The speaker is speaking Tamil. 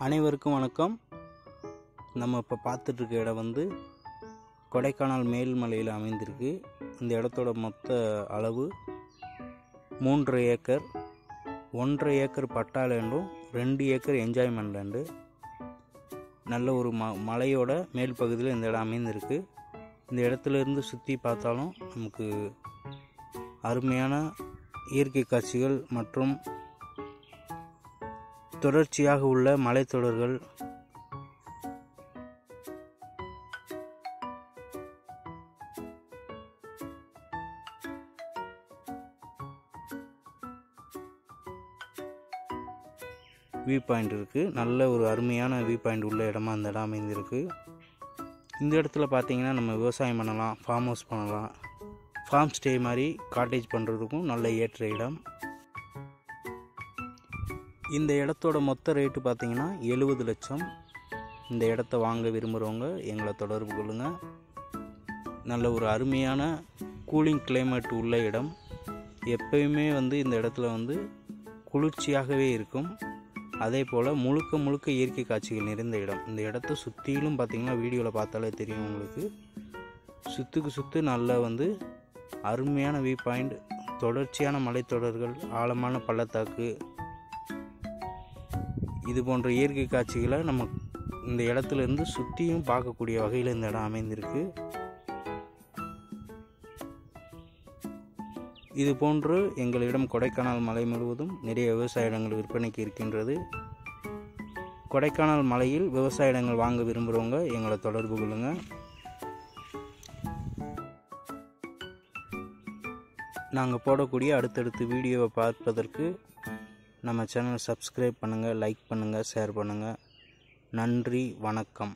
அனைவருக்கும் வணக்கம். நம்ம இப்போ பார்த்துட்டு இருக்க இடம் வந்து கொடைக்கானல் மேல்மலையில் அமைந்திருக்கு. இந்த இடத்தோட மொத்த அளவு 3.5 ஏக்கர். 1.5 ஏக்கர் பட்டா லேண்டும் 2 ஏக்கர் என்ஜாய்மெண்ட் லேண்டு. நல்ல ஒரு மலையோட மேல் பகுதியில் இந்த இடம் அமைந்திருக்கு. இந்த இடத்துல இருந்து சுற்றி பார்த்தாலும் நமக்கு அருமையான இயற்கை காட்சிகள் மற்றும் தொடர்ச்சியாக உள்ள மலைத்தொடர்கள், வியூ பாயிண்ட் இருக்குது. நல்ல ஒரு அருமையான வியூ பாயிண்ட் உள்ள இடமா அந்த இடம் அமைந்திருக்கு. இந்த இடத்துல பார்த்தீங்கன்னா நம்ம விவசாயம் பண்ணலாம், ஃபார்ம் ஹவுஸ் பண்ணலாம், ஃபார்ம் ஸ்டே மாதிரி காட்டேஜ் பண்ணுறதுக்கும் நல்ல ஏற்ற இடம். இந்த இடத்தோட மொத்த ரேட்டு பார்த்தீங்கன்னா 70 லட்சம். இந்த இடத்த வாங்க விரும்புகிறவங்க எங்களை தொடர்பு கொள்ளுங்கள். நல்ல ஒரு அருமையான கூலிங் கிளைமேட் உள்ள இடம். எப்பயுமே இந்த இடத்துல குளிர்ச்சியாகவே இருக்கும். அதே போல் முழுக்க இயற்கை காட்சிகள் நிறைந்த இடம். இந்த இடத்த சுற்றிலும் பார்த்திங்கன்னா வீடியோவில் பார்த்தாலே தெரியும் உங்களுக்கு. சுற்று நல்ல அருமையான வியூ பாயிண்ட், தொடர்ச்சியான மலைத்தொடர்கள், ஆழமான பள்ளத்தாக்கு, இது போன்ற இயற்கை காட்சிகளை நம்ம இந்த இடத்துல இருந்து சுற்றியும் பார்க்கக்கூடிய வகையில் இந்த இடம் அமைந்திருக்கு. இது போன்று எங்களிடம் கொடைக்கானல் மலை முழுவதும் நிறைய விவசாய இடங்கள் விற்பனைக்கு இருக்கின்றது. கொடைக்கானல் மலையில் விவசாய இடங்கள் வாங்க விரும்புகிறவங்க எங்களை தொடர்பு கொள்ளுங்கள். நாங்கள் போடக்கூடிய அடுத்தடுத்து வீடியோவை பார்ப்பதற்கு நம்ம சேனலை சப்ஸ்கிரைப் பண்ணுங்கள், லைக் பண்ணுங்கள், ஷேர் பண்ணுங்கள். நன்றி, வணக்கம்.